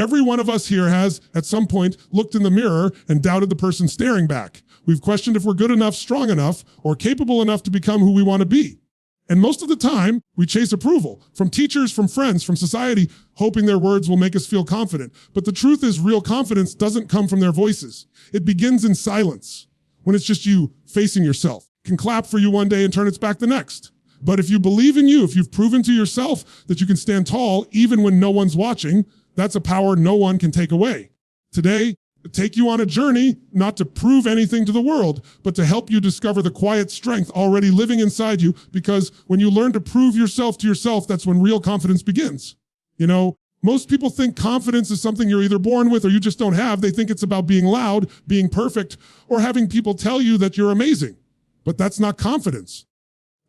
Every one of us here has, at some point, looked in the mirror and doubted the person staring back. We've questioned if we're good enough, strong enough, or capable enough to become who we want to be. And most of the time, we chase approval from teachers, from friends, from society, hoping their words will make us feel confident. But the truth is, real confidence doesn't come from their voices. It begins in silence, when it's just you facing yourself. It can clap for you one day and turn its back the next. But if you believe in you, if you've proven to yourself that you can stand tall even when no one's watching, that's a power no one can take away. Today, I take you on a journey, not to prove anything to the world, but to help you discover the quiet strength already living inside you, because when you learn to prove yourself to yourself, that's when real confidence begins. You know, most people think confidence is something you're either born with or you just don't have. They think it's about being loud, being perfect, or having people tell you that you're amazing. But that's not confidence.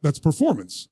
That's performance.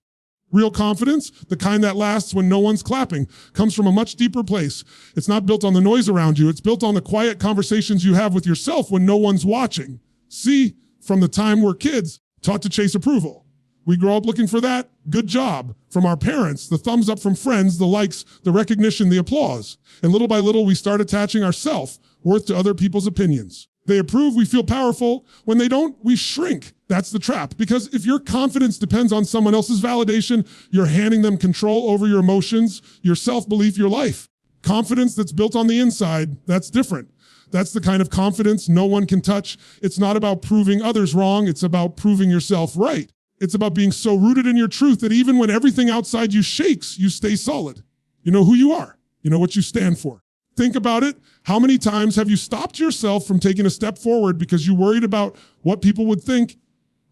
Real confidence, the kind that lasts when no one's clapping, comes from a much deeper place. It's not built on the noise around you. It's built on the quiet conversations you have with yourself when no one's watching. See, from the time we're kids, taught to chase approval. We grow up looking for that. Good job. From our parents, the thumbs up from friends, the likes, the recognition, the applause. And little by little, we start attaching our self-worth to other people's opinions. They approve, we feel powerful. When they don't, we shrink. That's the trap. Because if your confidence depends on someone else's validation, you're handing them control over your emotions, your self-belief, your life. Confidence that's built on the inside, that's different. That's the kind of confidence no one can touch. It's not about proving others wrong. It's about proving yourself right. It's about being so rooted in your truth that even when everything outside you shakes, you stay solid. You know who you are. You know what you stand for. Think about it. How many times have you stopped yourself from taking a step forward because you worried about what people would think?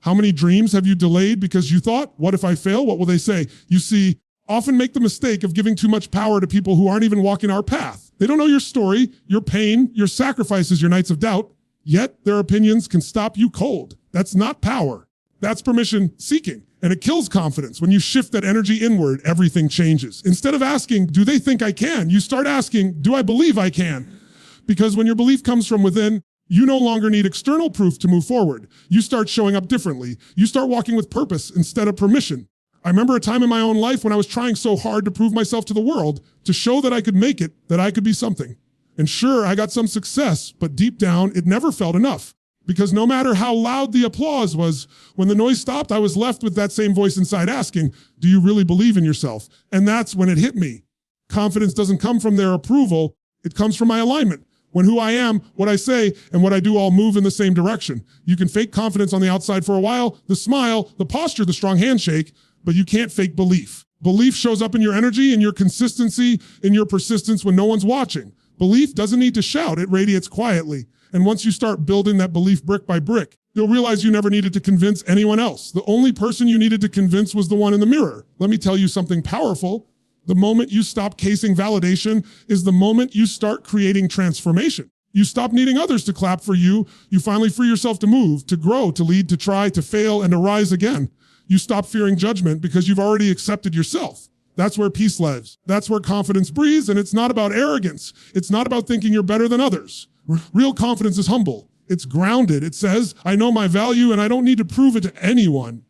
How many dreams have you delayed because you thought, what if I fail? What will they say? You see, often make the mistake of giving too much power to people who aren't even walking our path. They don't know your story, your pain, your sacrifices, your nights of doubt, yet their opinions can stop you cold. That's not power. That's permission seeking. And it kills confidence. When you shift that energy inward, everything changes. Instead of asking, do they think I can? You start asking, do I believe I can? Because when your belief comes from within, you no longer need external proof to move forward. You start showing up differently. You start walking with purpose instead of permission. I remember a time in my own life when I was trying so hard to prove myself to the world, to show that I could make it, that I could be something. And sure, I got some success, but deep down, it never felt enough. Because no matter how loud the applause was, when the noise stopped, I was left with that same voice inside asking, do you really believe in yourself? And that's when it hit me. Confidence doesn't come from their approval. It comes from my alignment. When who I am, what I say, and what I do all move in the same direction. You can fake confidence on the outside for a while, the smile, the posture, the strong handshake, but you can't fake belief. Belief shows up in your energy, in your consistency, in your persistence when no one's watching. Belief doesn't need to shout, it radiates quietly. And once you start building that belief brick by brick, you'll realize you never needed to convince anyone else. The only person you needed to convince was the one in the mirror. Let me tell you something powerful. The moment you stop casing validation is the moment you start creating transformation. You stop needing others to clap for you. You finally free yourself to move, to grow, to lead, to try, to fail, and to rise again. You stop fearing judgment because you've already accepted yourself. That's where peace lives. That's where confidence breathes, and it's not about arrogance. It's not about thinking you're better than others. Real confidence is humble. It's grounded. It says, I know my value and I don't need to prove it to anyone.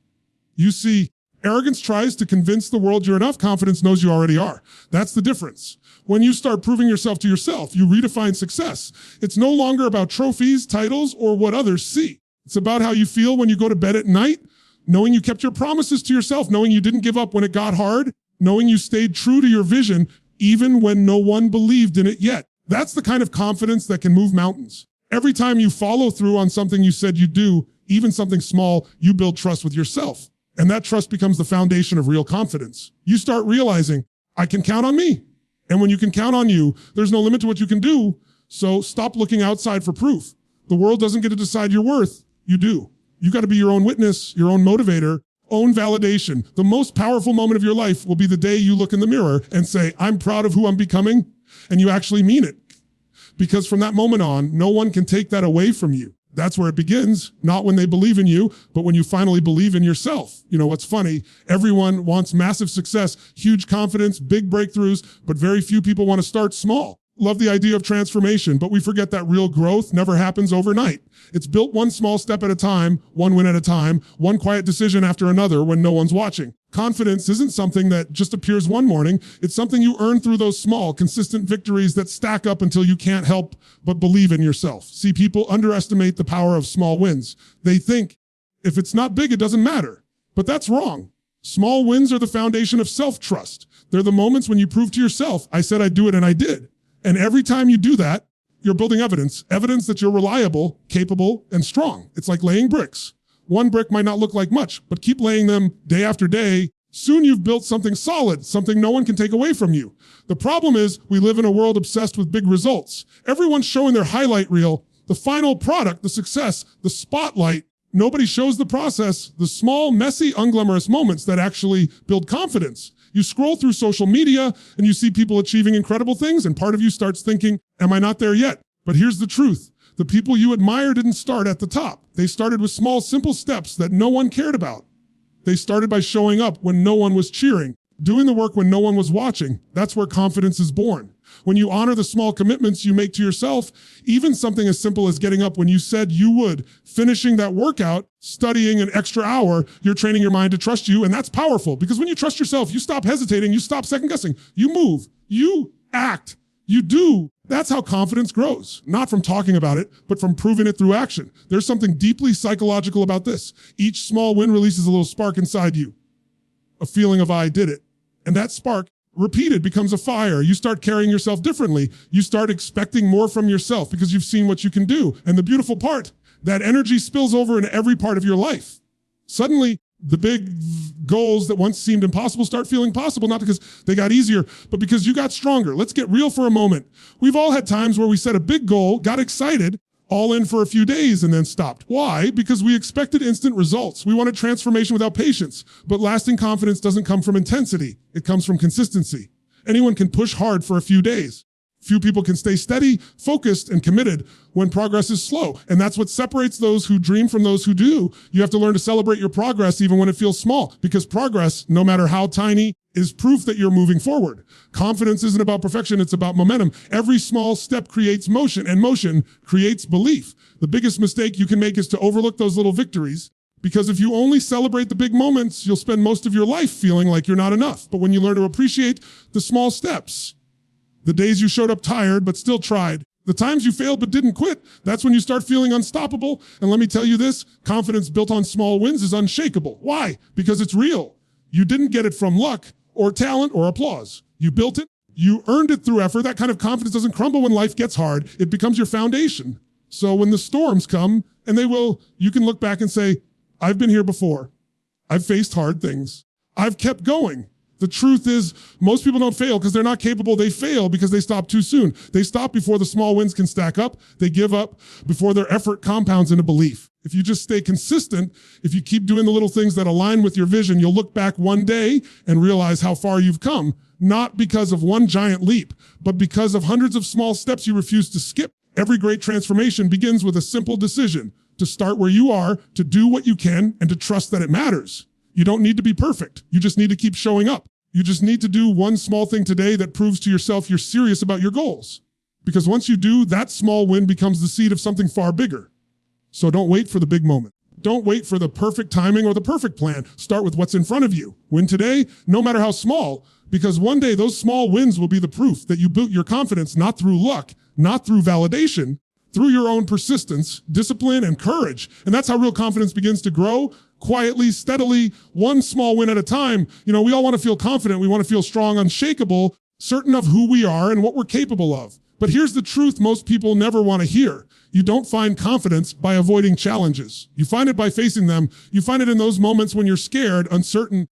You see, arrogance tries to convince the world you're enough. Confidence knows you already are. That's the difference. When you start proving yourself to yourself, you redefine success. It's no longer about trophies, titles, or what others see. It's about how you feel when you go to bed at night, knowing you kept your promises to yourself, knowing you didn't give up when it got hard, knowing you stayed true to your vision, even when no one believed in it yet. That's the kind of confidence that can move mountains. Every time you follow through on something you said you'd do, even something small, you build trust with yourself. And that trust becomes the foundation of real confidence. You start realizing, I can count on me. And when you can count on you, there's no limit to what you can do. So stop looking outside for proof. The world doesn't get to decide your worth. You do. You got to be your own witness, your own motivator, own validation. The most powerful moment of your life will be the day you look in the mirror and say, I'm proud of who I'm becoming. And you actually mean it. Because from that moment on, no one can take that away from you. That's where it begins, not when they believe in you, but when you finally believe in yourself. You know, what's funny, everyone wants massive success, huge confidence, big breakthroughs, but very few people want to start small. Love the idea of transformation, but we forget that real growth never happens overnight. It's built one small step at a time, one win at a time, one quiet decision after another when no one's watching. Confidence isn't something that just appears one morning. It's something you earn through those small, consistent victories that stack up until you can't help but believe in yourself. See, people underestimate the power of small wins. They think if it's not big, it doesn't matter. But that's wrong. Small wins are the foundation of self-trust. They're the moments when you prove to yourself, I said I'd do it and I did. And every time you do that, you're building evidence that you're reliable, capable, and strong. It's like laying bricks. One brick might not look like much, but keep laying them day after day. Soon you've built something solid, something no one can take away from you. The problem is we live in a world obsessed with big results. Everyone's showing their highlight reel, the final product, the success, the spotlight. Nobody shows the process, the small, messy, unglamorous moments that actually build confidence. You scroll through social media and you see people achieving incredible things, and part of you starts thinking, am I not there yet? But here's the truth. The people you admire didn't start at the top. They started with small, simple steps that no one cared about. They started by showing up when no one was cheering, doing the work when no one was watching. That's where confidence is born. When you honor the small commitments you make to yourself, even something as simple as getting up when you said you would, finishing that workout, studying an extra hour, you're training your mind to trust you, and that's powerful. Because when you trust yourself, you stop hesitating, you stop second guessing, you move, you act, you do. That's how confidence grows. Not from talking about it, but from proving it through action. There's something deeply psychological about this. Each small win releases a little spark inside you, a feeling of I did it. And that spark, repeated, becomes a fire. You start carrying yourself differently. You start expecting more from yourself because you've seen what you can do. And the beautiful part, that energy spills over into every part of your life. Suddenly, the big goals that once seemed impossible start feeling possible, not because they got easier, but because you got stronger. Let's get real for a moment. We've all had times where we set a big goal, got excited, all in for a few days and then stopped. Why? Because we expected instant results. We wanted transformation without patience. But lasting confidence doesn't come from intensity. It comes from consistency. Anyone can push hard for a few days. Few people can stay steady, focused, and committed when progress is slow. And that's what separates those who dream from those who do. You have to learn to celebrate your progress even when it feels small, because progress, no matter how tiny, is proof that you're moving forward. Confidence isn't about perfection, it's about momentum. Every small step creates motion, and motion creates belief. The biggest mistake you can make is to overlook those little victories, because if you only celebrate the big moments, you'll spend most of your life feeling like you're not enough. But when you learn to appreciate the small steps, the days you showed up tired but still tried, the times you failed but didn't quit, that's when you start feeling unstoppable. And let me tell you this, confidence built on small wins is unshakable. Why? Because it's real. You didn't get it from luck or talent or applause. You built it. You earned it through effort. That kind of confidence doesn't crumble when life gets hard. It becomes your foundation. So when the storms come, and they will, you can look back and say, I've been here before. I've faced hard things. I've kept going. The truth is, most people don't fail because they're not capable. They fail because they stop too soon. They stop before the small wins can stack up. They give up before their effort compounds into belief. If you just stay consistent, if you keep doing the little things that align with your vision, you'll look back one day and realize how far you've come, not because of one giant leap, but because of hundreds of small steps you refuse to skip. Every great transformation begins with a simple decision: to start where you are, to do what you can, and to trust that it matters. You don't need to be perfect. You just need to keep showing up. You just need to do one small thing today that proves to yourself you're serious about your goals. Because once you do, that small win becomes the seed of something far bigger. So don't wait for the big moment. Don't wait for the perfect timing or the perfect plan. Start with what's in front of you. Win today, no matter how small, because one day those small wins will be the proof that you built your confidence not through luck, not through validation, through your own persistence, discipline, and courage. And that's how real confidence begins to grow, quietly, steadily, one small win at a time. You know, we all want to feel confident. We want to feel strong, unshakable, certain of who we are and what we're capable of. But here's the truth most people never want to hear. You don't find confidence by avoiding challenges. You find it by facing them. You find it in those moments when you're scared, uncertain,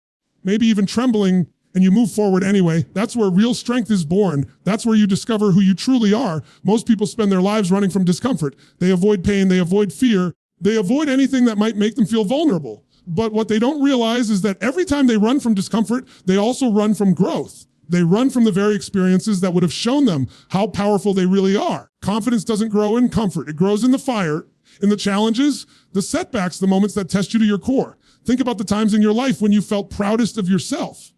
maybe even trembling, and you move forward anyway. That's where real strength is born. That's where you discover who you truly are. Most people spend their lives running from discomfort. They avoid pain. They avoid fear. They avoid anything that might make them feel vulnerable. But what they don't realize is that every time they run from discomfort, they also run from growth. They run from the very experiences that would have shown them how powerful they really are. Confidence doesn't grow in comfort. It grows in the fire, in the challenges, the setbacks, the moments that test you to your core. Think about the times in your life when you felt proudest of yourself.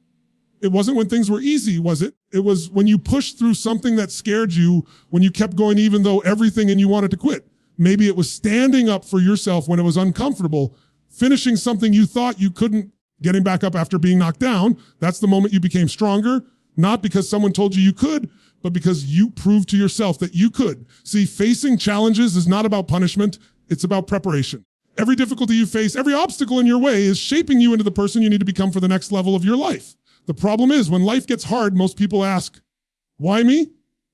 It wasn't when things were easy, was it? It was when you pushed through something that scared you, when you kept going even though everything in you wanted to quit. Maybe it was standing up for yourself when it was uncomfortable, finishing something you thought you couldn't Getting back up after being knocked down, that's the moment you became stronger, not because someone told you you could, but because you proved to yourself that you could. See, facing challenges is not about punishment, it's about preparation. Every difficulty you face, every obstacle in your way is shaping you into the person you need to become for the next level of your life. The problem is, when life gets hard, most people ask, why me?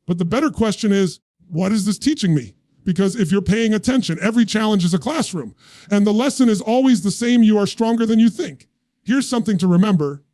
But the better question is, what is this teaching me? Because if you're paying attention, every challenge is a classroom, and the lesson is always the same: you are stronger than you think. Here's something to remember.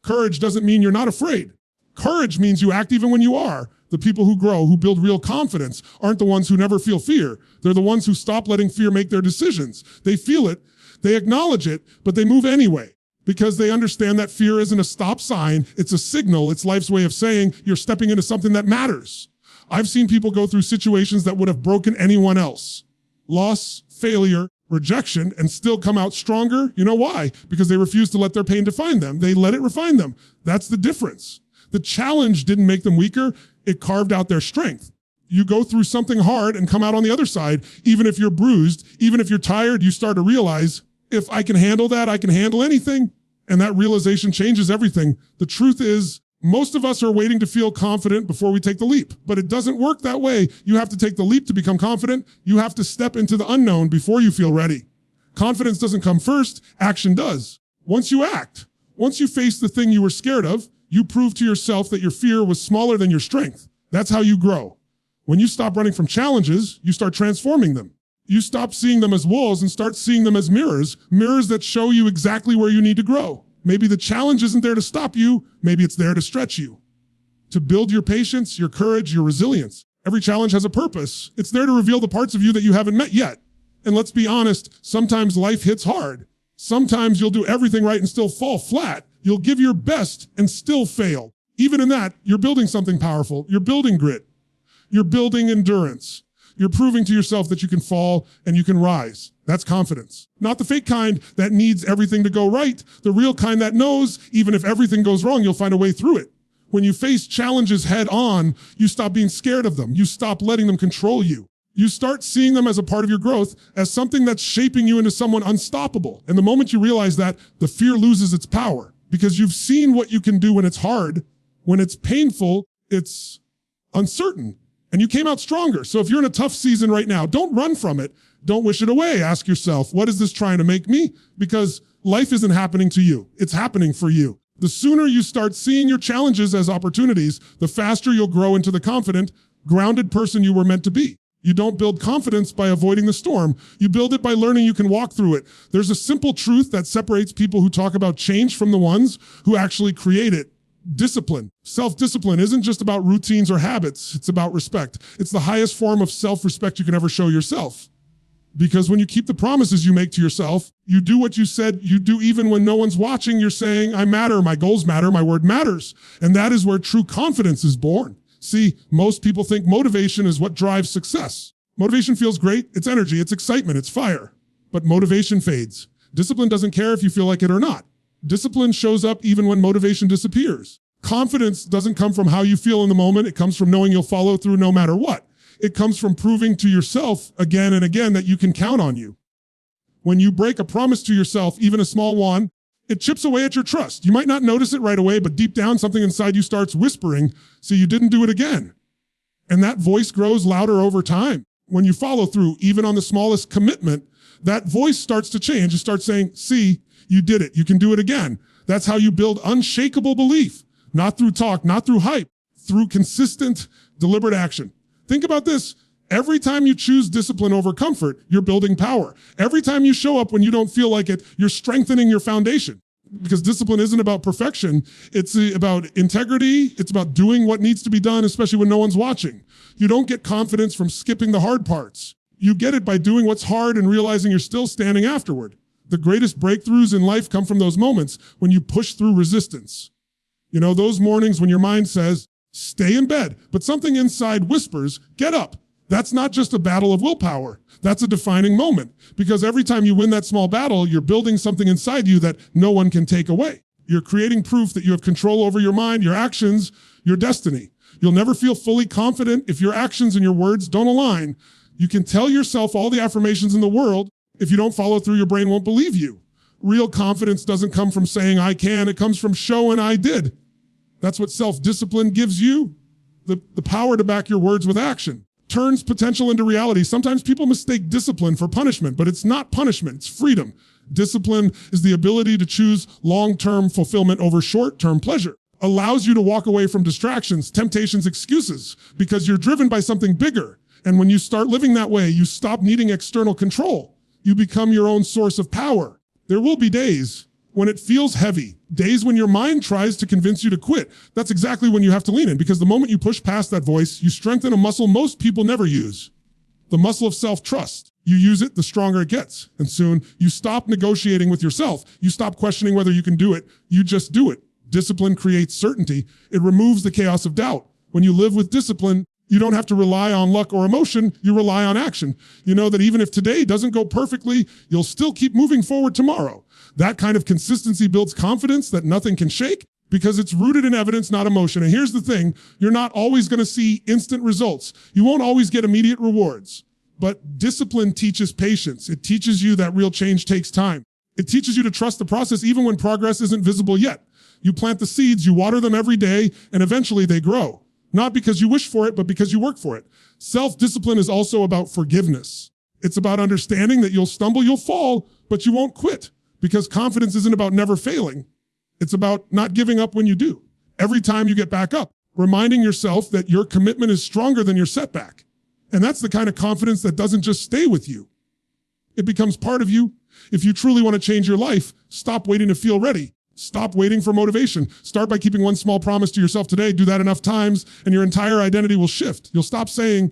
Courage doesn't mean you're not afraid. Courage means you act even when you are. The people who grow, who build real confidence, aren't the ones who never feel fear. They're the ones who stop letting fear make their decisions. They feel it, they acknowledge it, but they move anyway, because they understand that fear isn't a stop sign, it's a signal. It's life's way of saying you're stepping into something that matters. I've seen people go through situations that would have broken anyone else. Loss, failure, rejection, and still come out stronger. You know why? Because they refuse to let their pain define them. They let it refine them. That's the difference. The challenge didn't make them weaker, it carved out their strength. You go through something hard and come out on the other side. Even if you're bruised, even if you're tired, you start to realize, if I can handle that, I can handle anything. And that realization changes everything. The truth is, most of us are waiting to feel confident before we take the leap, but it doesn't work that way. You have to take the leap to become confident. You have to step into the unknown before you feel ready. Confidence doesn't come first, action does. Once you act, once you face the thing you were scared of, you prove to yourself that your fear was smaller than your strength. That's how you grow. When you stop running from challenges, you start transforming them. You stop seeing them as walls and start seeing them as mirrors that show you exactly where you need to grow. Maybe the challenge isn't there to stop you, maybe it's there to stretch you, to build your patience, your courage, your resilience. Every challenge has a purpose. It's there to reveal the parts of you that you haven't met yet. And let's be honest, sometimes life hits hard. Sometimes you'll do everything right and still fall flat. You'll give your best and still fail. Even in that, you're building something powerful. You're building grit. You're building endurance. You're proving to yourself that you can fall and you can rise. That's confidence. Not the fake kind that needs everything to go right. The real kind that knows, even if everything goes wrong, you'll find a way through it. When you face challenges head on, you stop being scared of them. You stop letting them control you. You start seeing them as a part of your growth, as something that's shaping you into someone unstoppable. And the moment you realize that, the fear loses its power, because you've seen what you can do when it's hard. When it's painful, it's uncertain. And you came out stronger. So if you're in a tough season right now, don't run from it. Don't wish it away. Ask yourself, what is this trying to make me? Because life isn't happening to you. It's happening for you. The sooner you start seeing your challenges as opportunities, the faster you'll grow into the confident, grounded person you were meant to be. You don't build confidence by avoiding the storm. You build it by learning you can walk through it. There's a simple truth that separates people who talk about change from the ones who actually create it. Discipline. Self-discipline isn't just about routines or habits. It's about respect. It's the highest form of self-respect you can ever show yourself. Because when you keep the promises you make to yourself, you do what you said you do even when no one's watching. You're saying, I matter, my goals matter, my word matters. And that is where true confidence is born. See, most people think motivation is what drives success. Motivation feels great. It's energy, it's excitement, it's fire. But motivation fades. Discipline doesn't care if you feel like it or not. Discipline shows up even when motivation disappears. Confidence doesn't come from how you feel in the moment. It comes from knowing you'll follow through no matter what. It comes from proving to yourself again and again that you can count on you. When you break a promise to yourself, even a small one, it chips away at your trust. You might not notice it right away, but deep down, something inside you starts whispering, so you didn't do it again. And that voice grows louder over time. When you follow through, even on the smallest commitment, that voice starts to change. It starts saying, see, you did it. You can do it again. That's how you build unshakable belief. Not through talk, not through hype, through consistent, deliberate action. Think about this. Every time you choose discipline over comfort, you're building power. Every time you show up when you don't feel like it, you're strengthening your foundation. Because discipline isn't about perfection. It's about integrity. It's about doing what needs to be done, especially when no one's watching. You don't get confidence from skipping the hard parts. You get it by doing what's hard and realizing you're still standing afterward. The greatest breakthroughs in life come from those moments when you push through resistance. You know, those mornings when your mind says, stay in bed, but something inside whispers, get up. That's not just a battle of willpower. That's a defining moment, because every time you win that small battle, you're building something inside you that no one can take away. You're creating proof that you have control over your mind, your actions, your destiny. You'll never feel fully confident if your actions and your words don't align. You can tell yourself all the affirmations in the world. If you don't follow through, your brain won't believe you. Real confidence doesn't come from saying I can, it comes from showing I did. That's what self-discipline gives you, the power to back your words with action. Turns potential into reality. Sometimes people mistake discipline for punishment, but it's not punishment, it's freedom. Discipline is the ability to choose long-term fulfillment over short-term pleasure. Allows you to walk away from distractions, temptations, excuses, because you're driven by something bigger. And when you start living that way, you stop needing external control. You become your own source of power. There will be days when it feels heavy, days when your mind tries to convince you to quit. That's exactly when you have to lean in, because the moment you push past that voice, you strengthen a muscle most people never use. The muscle of self-trust. You use it, the stronger it gets. And soon you stop negotiating with yourself. You stop questioning whether you can do it. You just do it. Discipline creates certainty. It removes the chaos of doubt. When you live with discipline, you don't have to rely on luck or emotion. You rely on action. You know that even if today doesn't go perfectly, you'll still keep moving forward tomorrow. That kind of consistency builds confidence that nothing can shake because it's rooted in evidence, not emotion. And here's the thing, you're not always going to see instant results. You won't always get immediate rewards. But discipline teaches patience. It teaches you that real change takes time. It teaches you to trust the process even when progress isn't visible yet. You plant the seeds, you water them every day, and eventually they grow. Not because you wish for it, but because you work for it. Self-discipline is also about forgiveness. It's about understanding that you'll stumble, you'll fall, but you won't quit. Because confidence isn't about never failing. It's about not giving up when you do. Every time you get back up, reminding yourself that your commitment is stronger than your setback. And that's the kind of confidence that doesn't just stay with you. It becomes part of you. If you truly want to change your life, stop waiting to feel ready. Stop waiting for motivation. Start by keeping one small promise to yourself today. Do that enough times and your entire identity will shift. You'll stop saying,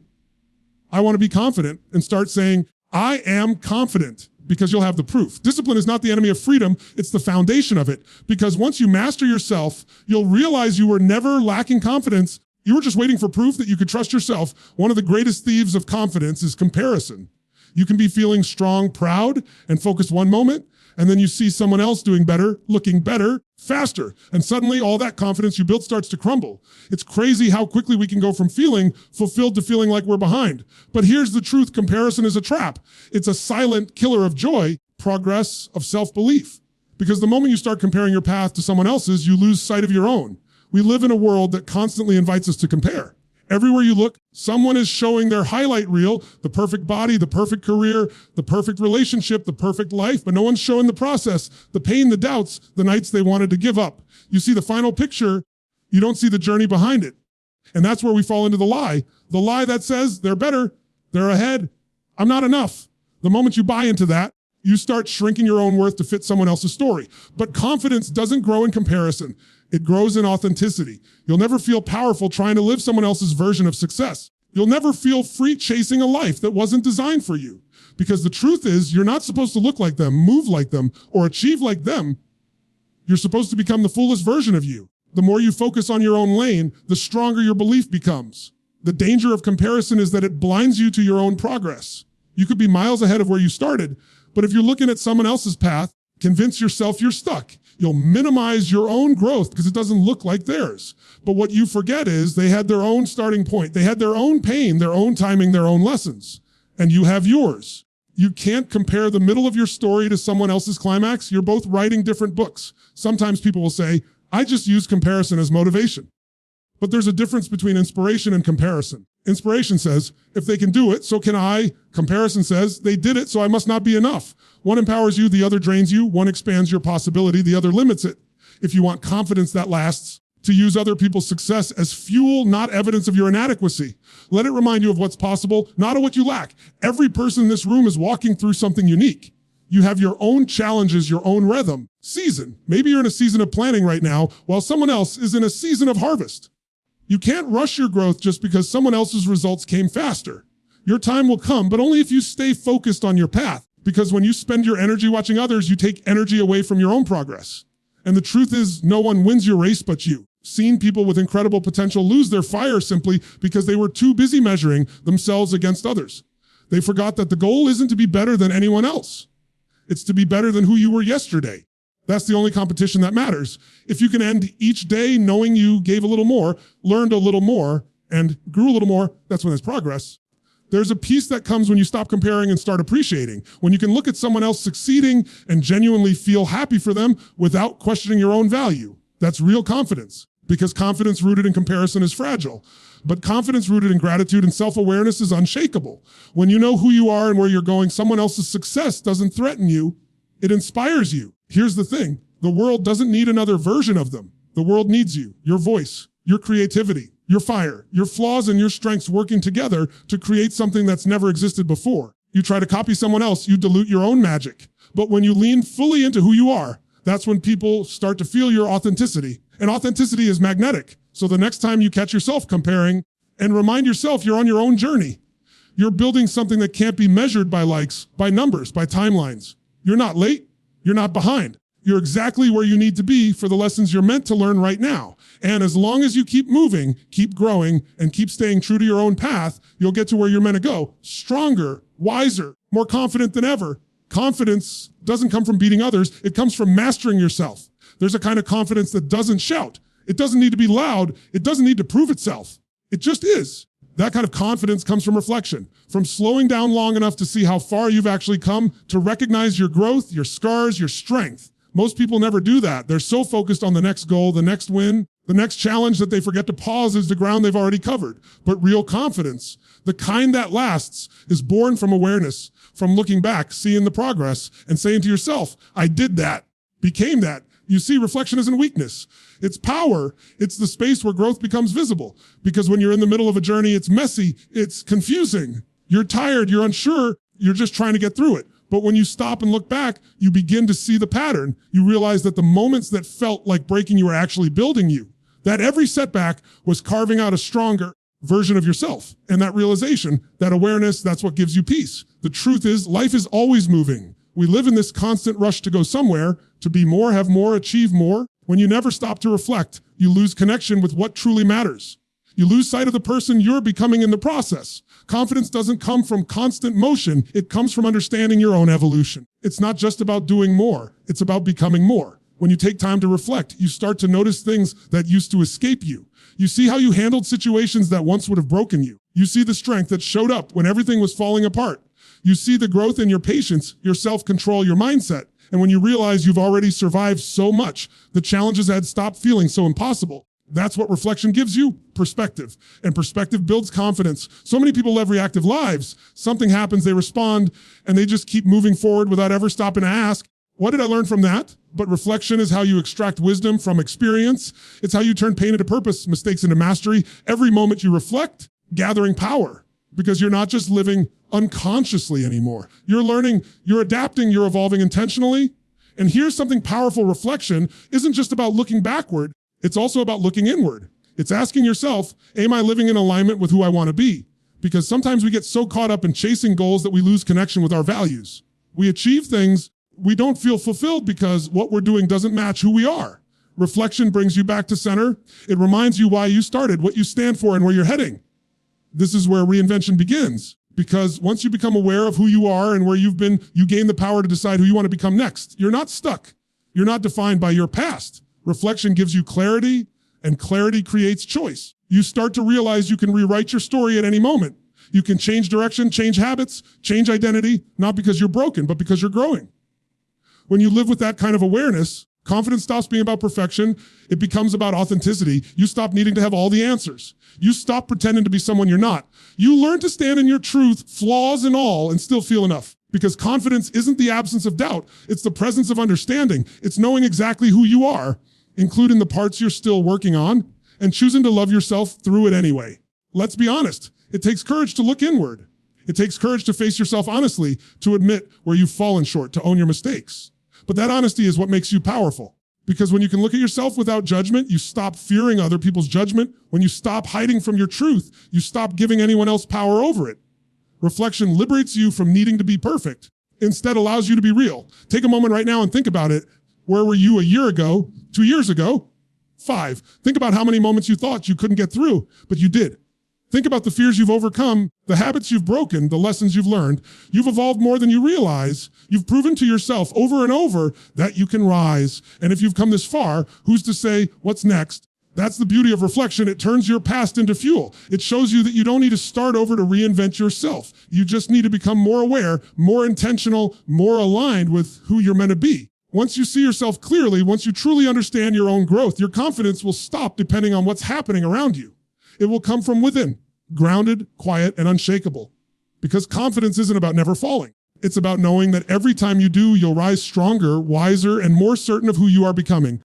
I want to be confident, and start saying, I am confident, because you'll have the proof. Discipline is not the enemy of freedom. It's the foundation of it. Because once you master yourself, you'll realize you were never lacking confidence. You were just waiting for proof that you could trust yourself. One of the greatest thieves of confidence is comparison. You can be feeling strong, proud, and focused one moment, and then you see someone else doing better, looking better, faster. And suddenly all that confidence you built starts to crumble. It's crazy how quickly we can go from feeling fulfilled to feeling like we're behind. But here's the truth, comparison is a trap. It's a silent killer of joy, progress, of self-belief. Because the moment you start comparing your path to someone else's, you lose sight of your own. We live in a world that constantly invites us to compare. Everywhere you look, someone is showing their highlight reel, the perfect body, the perfect career, the perfect relationship, the perfect life, but no one's showing the process, the pain, the doubts, the nights they wanted to give up. You see the final picture, you don't see the journey behind it. And that's where we fall into the lie that says they're better, they're ahead, I'm not enough. The moment you buy into that, you start shrinking your own worth to fit someone else's story. But confidence doesn't grow in comparison. It grows in authenticity. You'll never feel powerful trying to live someone else's version of success. You'll never feel free chasing a life that wasn't designed for you. Because the truth is, you're not supposed to look like them, move like them, or achieve like them. You're supposed to become the fullest version of you. The more you focus on your own lane, the stronger your belief becomes. The danger of comparison is that it blinds you to your own progress. You could be miles ahead of where you started, but if you're looking at someone else's path, convince yourself you're stuck. You'll minimize your own growth because it doesn't look like theirs. But what you forget is they had their own starting point. They had their own pain, their own timing, their own lessons. And you have yours. You can't compare the middle of your story to someone else's climax. You're both writing different books. Sometimes people will say, I just use comparison as motivation. But there's a difference between inspiration and comparison. Inspiration says, if they can do it, so can I. Comparison says, they did it, so I must not be enough. One empowers you, the other drains you. One expands your possibility, the other limits it. If you want confidence that lasts, to use other people's success as fuel, not evidence of your inadequacy. Let it remind you of what's possible, not of what you lack. Every person in this room is walking through something unique. You have your own challenges, your own rhythm, season. Maybe you're in a season of planting right now, while someone else is in a season of harvest. You can't rush your growth just because someone else's results came faster. Your time will come, but only if you stay focused on your path. Because when you spend your energy watching others, you take energy away from your own progress. And the truth is, no one wins your race but you. Seen people with incredible potential lose their fire simply because they were too busy measuring themselves against others. They forgot that the goal isn't to be better than anyone else. It's to be better than who you were yesterday. That's the only competition that matters. If you can end each day knowing you gave a little more, learned a little more, and grew a little more, that's when there's progress. There's a peace that comes when you stop comparing and start appreciating. When you can look at someone else succeeding and genuinely feel happy for them without questioning your own value. That's real confidence, because confidence rooted in comparison is fragile. But confidence rooted in gratitude and self-awareness is unshakable. When you know who you are and where you're going, someone else's success doesn't threaten you. It inspires you. Here's the thing. The world doesn't need another version of them. The world needs you, your voice, your creativity, your fire, your flaws and your strengths working together to create something that's never existed before. You try to copy someone else, you dilute your own magic. But when you lean fully into who you are, that's when people start to feel your authenticity. And authenticity is magnetic. So the next time you catch yourself comparing, and remind yourself you're on your own journey. You're building something that can't be measured by likes, by numbers, by timelines. You're not late. You're not behind. You're exactly where you need to be for the lessons you're meant to learn right now. And as long as you keep moving, keep growing, and keep staying true to your own path, you'll get to where you're meant to go. Stronger, wiser, more confident than ever. Confidence doesn't come from beating others. It comes from mastering yourself. There's a kind of confidence that doesn't shout. It doesn't need to be loud. It doesn't need to prove itself. It just is. That kind of confidence comes from reflection, from slowing down long enough to see how far you've actually come, to recognize your growth, your scars, your strength. Most people never do that. They're so focused on the next goal, the next win, the next challenge that they forget to pause as the ground they've already covered. But real confidence, the kind that lasts, is born from awareness, from looking back, seeing the progress, and saying to yourself, I did that, became that. You see, reflection isn't weakness. It's power. It's the space where growth becomes visible. Because when you're in the middle of a journey, it's messy, it's confusing. You're tired, you're unsure, you're just trying to get through it. But when you stop and look back, you begin to see the pattern. You realize that the moments that felt like breaking you are actually building you. That every setback was carving out a stronger version of yourself. And that realization, that awareness, that's what gives you peace. The truth is, life is always moving. We live in this constant rush to go somewhere, to be more, have more, achieve more. When you never stop to reflect, you lose connection with what truly matters. You lose sight of the person you're becoming in the process. Confidence doesn't come from constant motion. It comes from understanding your own evolution. It's not just about doing more. It's about becoming more. When you take time to reflect, you start to notice things that used to escape you. You see how you handled situations that once would have broken you. You see the strength that showed up when everything was falling apart. You see the growth in your patience, your self-control, your mindset. And when you realize you've already survived so much, the challenges had stopped feeling so impossible. That's what reflection gives you, perspective. And perspective builds confidence. So many people live reactive lives. Something happens, they respond, and they just keep moving forward without ever stopping to ask, what did I learn from that? But reflection is how you extract wisdom from experience. It's how you turn pain into purpose, mistakes into mastery. Every moment you reflect, gathering power. Because you're not just living unconsciously anymore. You're learning, you're adapting, you're evolving intentionally. And here's something powerful. Reflection isn't just about looking backward. It's also about looking inward. It's asking yourself, am I living in alignment with who I want to be? Because sometimes we get so caught up in chasing goals that we lose connection with our values. We achieve things, we don't feel fulfilled because what we're doing doesn't match who we are. Reflection brings you back to center. It reminds you why you started, what you stand for, and where you're heading. This is where reinvention begins. Because once you become aware of who you are and where you've been, you gain the power to decide who you want to become next. You're not stuck. You're not defined by your past. Reflection gives you clarity, and clarity creates choice. You start to realize you can rewrite your story at any moment. You can change direction, change habits, change identity, not because you're broken, but because you're growing. When you live with that kind of awareness, confidence stops being about perfection. It becomes about authenticity. You stop needing to have all the answers. You stop pretending to be someone you're not. You learn to stand in your truth, flaws and all, and still feel enough. Because confidence isn't the absence of doubt. It's the presence of understanding. It's knowing exactly who you are, including the parts you're still working on, and choosing to love yourself through it anyway. Let's be honest. It takes courage to look inward. It takes courage to face yourself honestly, to admit where you've fallen short, to own your mistakes. But that honesty is what makes you powerful. Because when you can look at yourself without judgment, you stop fearing other people's judgment. When you stop hiding from your truth, you stop giving anyone else power over it. Reflection liberates you from needing to be perfect. Instead, allows you to be real. Take a moment right now and think about it. Where were you a year ago, 2 years ago, 5? Think about how many moments you thought you couldn't get through, but you did. Think about the fears you've overcome, the habits you've broken, the lessons you've learned. You've evolved more than you realize. You've proven to yourself over and over that you can rise. And if you've come this far, who's to say what's next? That's the beauty of reflection. It turns your past into fuel. It shows you that you don't need to start over to reinvent yourself. You just need to become more aware, more intentional, more aligned with who you're meant to be. Once you see yourself clearly, once you truly understand your own growth, your confidence will stop depending on what's happening around you. It will come from within, grounded, quiet, and unshakable. Because confidence isn't about never falling. It's about knowing that every time you do, you'll rise stronger, wiser, and more certain of who you are becoming.